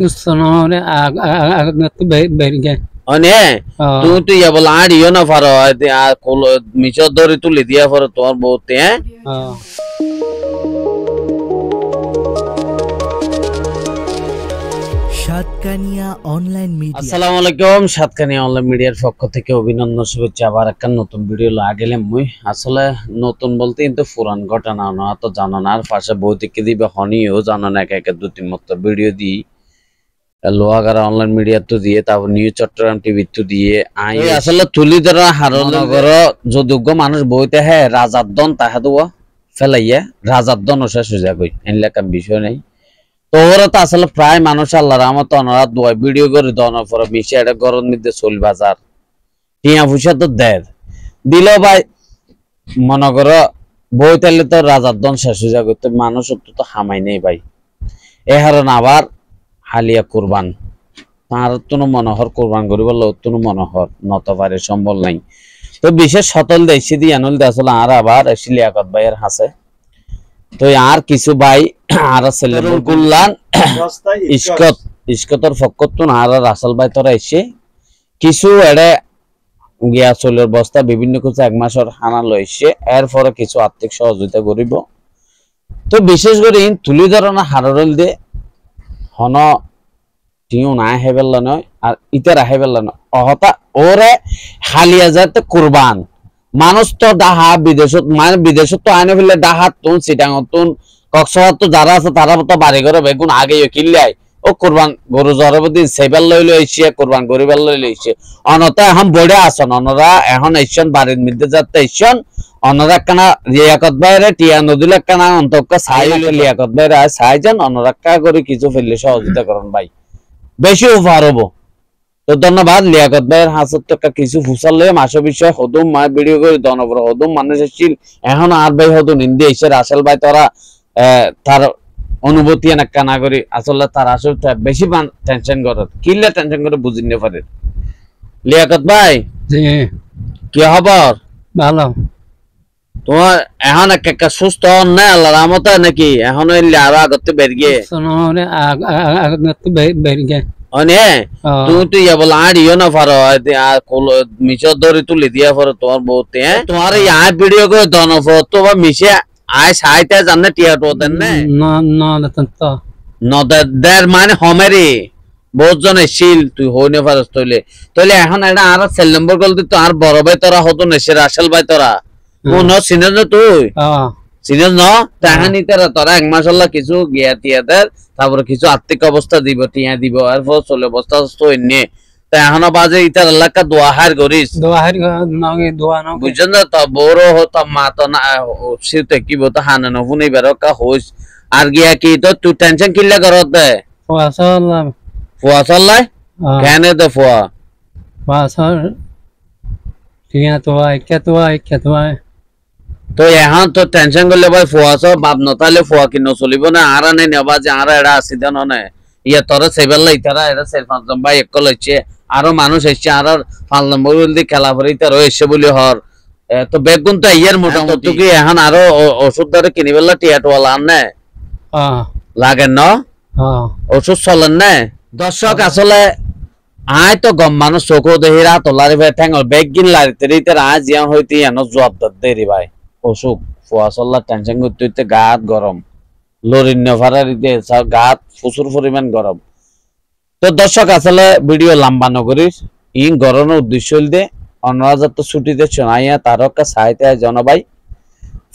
sonore agak berge অনে তুই তো ইয়া বল আর ইও না পারো মিশো ধরে তুলে দিয়া পারো তোমার বউতে সাতকানিয়া অনলাইন মিডিয়া। আসসালামু আলাইকুম, সাতকানিয়া অনলাইন মিডিয়ার পক্ষ থেকে অভিনন্দন, শুভেচ্ছা। আবার একটা নতুন ভিডিও লাগেলাম। মুই আসলে নতুন বলতে কিন্তু পুরান ঘটনা না তো জানো না, আর পাশে বই থেকে দিবে হনিও জানো না, এক দু তিন মতো ভিডিও দিই লোহাগাড়া অনলাইন মিডিয়া তো দিয়ে, তারপর নিউ চট্টগ্রাম টিভি তো দিয়ে আই আসলে তুলি ধরা হারনগর যোগ্য মানুষ বইতে হ্যাঁ রাজার দন তাহা তো ফেলাইয়া রাজার দন ওসা সোজা কই এনলেকা বিষয় নেই। তো ওরা তো আসলে প্রায় মানুষ আল্লাহর রহমতে অনারা দোয়া ভিডিও করে দনের পরে মিশে এটা গরম মধ্যে চল বাজার টিয়া পয়সা তো দেয় দিল ভাই মনে করো বই তাইলে তো রাজার দন শেষ হয়ে যাবে, তো মানুষ তো হামাই নেই ভাই। এ হারণ আবার হালিয়া কুরবান তার কোনো মনোহর কুরবান করিব কোনো মনোহর নত পারে সম্বল নাই। তো বিশেষ সতল দেশি দিয়ে আনুল দে আসলে আর আবার এসে লিয়াকত ভাইয়ের হাসে তো আর কিছু ভাই আর ছেলে গুল্লান ইস্কতর ফকতুন আর রাসেল ভাই তোরা এসে কিছু এড়ে গিয়া চলের বস্তা বিভিন্ন কিছু এক মাসের হানা লইছে, এরপরে কিছু আর্থিক সহযোগিতা করিব। তো বিশেষ করে তুলি ধরনা হারল দিয়ে হন টিও না হেবেল নয় আর ইতার হেবেল নয় অহতা ওরে হালিয়া যাতে কুরবান মানুষ তো ডাহা বিদেশত মানে বিদেশত তো আইনে ফেললে ডাহাত তুন সিটাঙত তুন কক্সবাজার তো যারা আছে তারা তো বাড়ি ঘরে বেগুন আগে কিনলাই ও কুরবান গরু জরবদিন সেবেল লইলে এসে কুরবান গরিবেল লইলে এসে অনতা এখন বড়ে আসন অনরা এখন এসন বাড়ির মধ্যে যাতে এসন অনরা একখানা লিয়াকত বাইরে টিয়া নদীল একখানা অন্তকা ছাই লিয়াকত বাইরে ছাইজন অনরাক্কা করে কিছু ফেললে সহযোগিতা করেন ভাই, বেশি উপহার হবো। তো ধন্যবাদ লিয়াকত ভাইয়ের হাসত টাকা কিছু ফুসালে মাসে বিষয় হদুম মা ভিডিও করে দনবর হদুম মানুষ এসেছিল এখন আর ভাই হদুম ইন্দি এসে রাসেল ভাই তোরা তার অনুভূতি একটা না করি আসলে তার আসলে বেশি টেনশন করে কিনলে টেনশন করে বুঝি নিতে পারে। লিয়াকত ভাই কি খবর? ভালো। তোমার এখন একটা সুস্থ হন না আল্লাহ রহমতে নাকি এখন আরো আগতে বেরিয়ে sonore agak berge অনে তুমি তো ইয়া বল আর ইও না পারো মিশো ধরে তুলে দিয়া পারো তোমার বউতে তোমার ইয়া ভিডিও করে দন তো বা মিশে আয় সাইতে জানে টিয়া তো দেন না নদের মানে হমেরি বহুত জন এসিল তুই হইনে পারস তইলে এখন এটা আর সেল নম্বর গলতে তো আর বড় ভাই তোরা হতো নেছে রাসেল ভাই তোরা কোন সিনেজ না তুই সিনেজ ন তাহানি তোরা এক মাসাল্লাহ কিছু গিয়া টিয়াদের তারপরে কিছু আর্থিক অবস্থা দিব টিয়া দিব আর ফল চলে বস্তা তো এনে তা এখনো বাজে ইতার এলাকা দোয়াহার করিস বুঝছেন না তো বড় হতো মা তো না সিতে কি বলতো হানে নফুনি বেরকা হইস আর গিয়া কি তো তুই টেনশন কিল্লা করত দে ফুয়া চল্লাই কেন দে ফুয়া তো এখন তো টেনশন করলে ভাই ফুয়া সব বাপ নতালে ফুয়া কিনো চলিব না আর আনে নেবা যে আর এরা আসি দেন না ইয়া তোরা সেবেলা ইতারা এরা চার পাঁচজন ভাই এক লইছে আরো মানুষ এসছে আর 5 নম্বর বলতে খেলা পরে ইতারও এসছে বলি হর তো বেগুন তো ইয়ার মোটামুটি কি এখন আরো ওষুধ ধরে কিনি বেলা টিয়াটোয়ালা আনে লাগেন না ওষুধ চলেন না দর্শক আসলে আয় তো গম মানুষ চোখও দেখি রাত লারি ভাই ঠেঙ্গল বেগ গিন লারিতে রিতের আজ ইয়ান হইতে ইয়ানো জবাব দেরি ভাই অসুখ ফুয়া চল্লা টেনশন করতে গাত গরম লরিন্য ফারারিতে গাত প্রচুর পরিমাণ গরম। তো দর্শক আসলে ভিডিও লম্বা নগরীর ইন গরমের উদ্দেশ্য হইলে অনরাজাত ছুটিতে শোনাইয়া তার একটা সাইতে জনভাই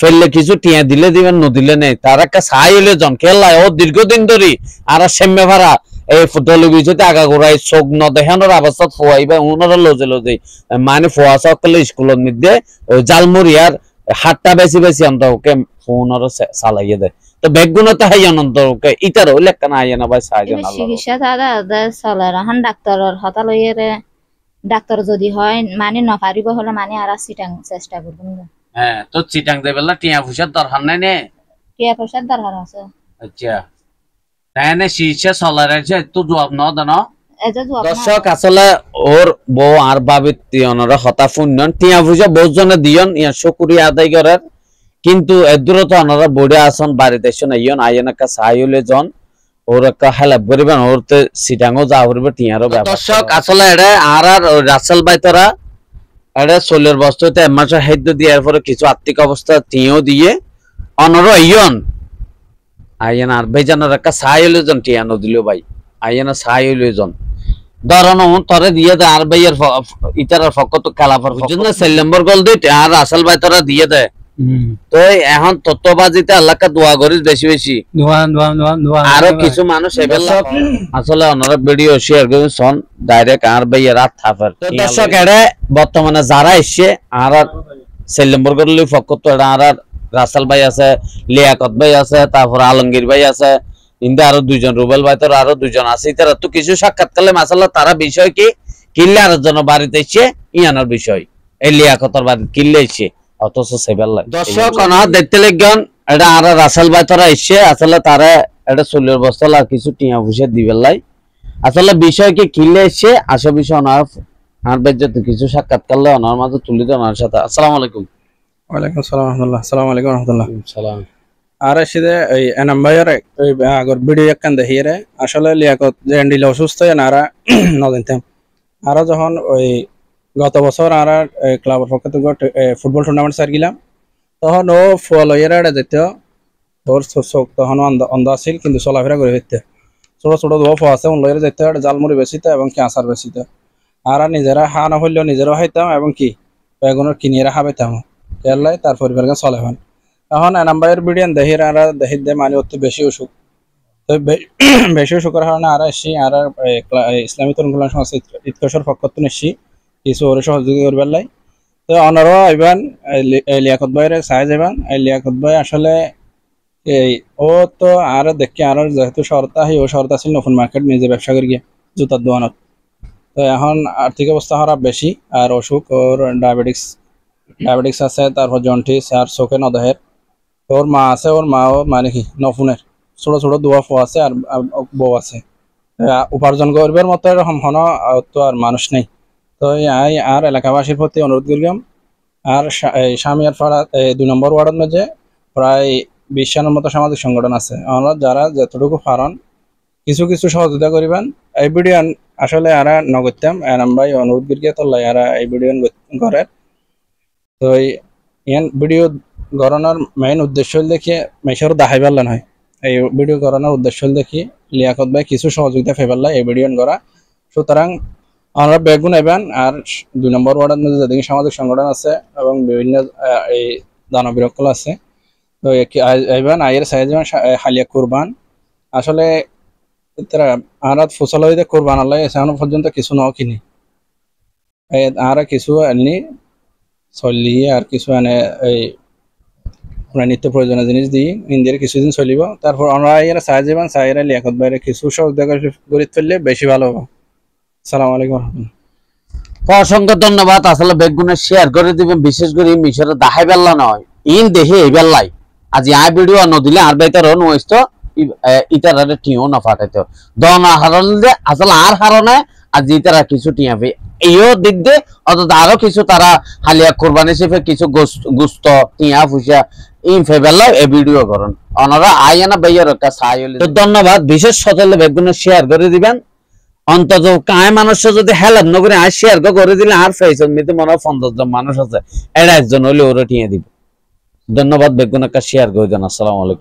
ফেললে কিছু টিয়া দিলে দিবেন নদিলে নেই তার একটা সাই হইলে জন খেলায় ও দীর্ঘদিন ধরে আর সেমে ভাড়া এই টেলিভিশনে আগা ঘুরাই চোখ ন দেখানোর অবস্থা ফুয়াইবা উনারা লজে মানে ফুয়া সকলে স্কুলের মধ্যে ওই জালমুড়িয়ার হাতটা বেশি বেশি অন্ত ওকে ফোনর চালাইয়ে দেয় তো বেগুনতে হাই অনন্ত ওকে ইটার হইলে কেন আইয়া না ভাই সাহায্য না চিকিৎসা দাদা চলে এখন ডাক্তারের হতা লইয়ে ডাক্তার যদি হয় মানে নপারিব হলে মানে আর চিটাং চেষ্টা করব। হ্যাঁ তো চিটাং দেবেলা টিয়া পয়সার দরকার নাই নে টিয়া পয়সার দরকার আছে। আচ্ছা তাই না চিকিৎসা চলার আছে তো জবাব ন দেন দর্শক আসলে ওর বউ আর বাবির টিয়নরা হতা ফুন্নন টিয়া পয়সা বহুত জনে দিয়ন ইয়া শুকরিয়া আদায় করার কিন্তু এদূরত অনারা বড়ে আসন বাড়িতে এসে ইয়ন আইন একটা সাইলে জন ওর একটা হেল্প করিবেন ওরতে সিটাঙ্গও যা করিবে টিয়ারও দর্শক আসলে এটা আর রাসেল ভাই তোরা এটা সোলের বস্তুতে মাসে হেদ্য দেওয়ার পরে কিছু আর্থিক অবস্থা টিও দিয়ে অনর ইয়ন আইন আর বেজানোর একটা সাইলজন টিয়ানো দিল ভাই আইন সাইলজন ধরনো তরে দিয়ে দেয় আর ভাইয়ের ইতারার ফকত খেলাফার জন্য 4 নম্বর গোল দিতে আর রাসেল ভাই তোরা দিয়ে দেয় তো এখন তত্ত্ববাজিতে আল্লাহকে দোয়া করিস বেশি বেশি আরো কিছু মানুষ আসলে অনারা ভিডিও শেয়ার করে সন ডাইরেক্ট আর ভাইয়ের রাত থাফার দর্শক এটা বর্তমানে যারা এসছে আর 4 নম্বর গোল ফকত আর রাসেল ভাই আছে লিয়াকত ভাই আছে তারপর আলমগীর ভাই আছে ইন্দা আরো 2 জন রুবেল ভাই তোর আরো 2 জন আছে তারা তো কিছু সাক্ষাৎ করলে মাশাআল্লাহ তারা বিষয় কি কিল্লে আর জন বাড়িতে এসে ইয়ানোর বিষয় এই লিয়াকতর বাড়ি কিল্লে এসে অথচ সেবেল্লা দর্শক না দেখতে লাগেন এটা আর রাসেল ভাই তোরা এসে আসলে তারা এটা চুলের বস্তাল আর কিছু টিয়া ফুসে দিবেলাই আসলে বিষয় কি কিল্লে এসে আসল বিষয় না আর বেজতে কিছু সাক্ষাৎ করলে ওনার মাঝে তুলে দেন ওনার সাথে আসসালামু আলাইকুম ওয়ালাইকুম আসসালাম রাহমাতুল্লাহ আসসালামু আলাইকুম রাহমাতুল্লাহ সালাম আর এসে এই এনাম ভাইয়ের ওই আগর ভিডিও একখান দেখিয়ে আসলে লিয়াকত যে এন্ডিল অসুস্থ নারা নজানতাম আর যখন ওই গত বছর আর ক্লাবের পক্ষ থেকে ফুটবল টুর্নামেন্ট সার গেলাম তখন ও ফুয়া লইয়ের যেত ওর চোখ তখন অন্ধ আছিল কিন্তু চলাফেরা করে ফিরতে ছোট ছোট দোয়া ফুয়া আছে লইয়ের যেত জালমুড়ি বেশিতে এবং কি আচার বেশিতে আর নিজেরা হা না হইলেও নিজেরাও খাইতাম এবং কি বেগুনের কিনিয়ে রাখা পাইতাম কেরলাই তার পরিবারকে চলে হন এখন এনাম ভাইয়ের ভিডিও দেখি আর দেখি দে মানে অতি বেশি অসুখ তো বেশি অসুখের কারণে আর এসি আর ইসলামী তরুণ কল্যাণ সংস্থা ইৎকর্ষর পক্ষ থেকে এসি কিছু ওর সহযোগী করবার লাই তো অনারও আইবান লিয়াকত ভাইয়ের সাহায্য যাইবান লিয়াকত ভাই আসলে এই ও তো আর দেখি আর যেহেতু শর্তা সেই ও শর্তা ছিল নতুন মার্কেট নিজে ব্যবসা করি গিয়ে জুতার দোকানত তো এখন আর্থিক অবস্থা খারাপ বেশি আর অসুখ ওর ডায়াবেটিক্স আছে তারপর জন্টিস আর চোখে নদেহের ওর মা আছে ওর মাও মানে কি নফুনের ছোট ছোট দোয়া ফো আছে আর বউ আছে উপার্জন করবার মতো এরকম হন তো আর মানুষ নেই তো আর এলাকাবাসীর প্রতি অনুরোধ করলাম আর স্বামীর পাড়া 2 নম্বর ওয়ার্ডের মধ্যে প্রায় 20 জনের মতো সামাজিক সংগঠন আছে আমরা যারা যতটুকু পারেন কিছু কিছু সহযোগিতা করিবেন এই ভিডিও আসলে আর নগত্যাম এনাম ভাই অনুরোধ করিয়া তো আর এই ভিডিও করে তো ইয়ান ভিডিও গড়ানোর মেইন উদ্দেশ্য দেখি মেশর দেখাইবার নয় এই ভিডিও গড়ানোর উদ্দেশ্য দেখি লিয়াকত ভাই কিছু সহযোগিতা ফেবাল্লা এই ভিডিও করা সুতরাং আমরা বেগুন এবেন আর 2 নম্বর ওয়ার্ডের মধ্যে যেদিকে সামাজিক সংগঠন আছে এবং বিভিন্ন এই দানবীরকল আছে তো এবেন আয়ের সাইজ হালিয়া কুরবান আসলে তারা আরাত ফসল হইতে কুরবান আল্লাহ এখনো পর্যন্ত কিছু নাও কিনি আর কিছু এমনি চলিয়ে আর কিছু এনে এই আমরা নিত্য প্রয়োজনীয় জিনিস দিই ইন্দিয়ার কিছুদিন চলিব তারপর আমরা এরা সাহায্য যাবেন সাহেরা লিয়াকত বাইরে কিছু সহযোগিতা করে ফেললে বেশি ভালো হবে আসসালামু আলাইকুম অসংখ্য ধন্যবাদ আসলে বেগুনের শেয়ার করে দিবেন বিশেষ করে মিশরে দাহাই বেল্লা নয় ইন দেখে এই বেল্লাই আজ আই ভিডিও নদিলে আর বাইতার নইতো ইতারে টিও না ফাটাইতো দন হারলে আসলে আর হারনে আজ ইতারা কিছু টিয়া পে এইও দিক দে অত আরো কিছু তারা হালিয়া কুরবানি সেফে কিছু গুস্ত টিয়া ফুসা ইন ফেবেলা এই ভিডিও করুন ওনারা আইনা বাইয়ের একটা সাইল তো ধন্যবাদ বিশেষ সচলে বেগুনের শেয়ার করে দিবেন অন্তত কায় মানুষ যদি হেল্প না করে আর শেয়ার করে দিলে আর ফেসবুক মিতে মনে 50 জন মানুষ আছে এরা একজন হলে ওরা টিয়া দিব ধন্যবাদ বেগুন একটা শেয়ার করে দেন আসসালামু আলাইকুম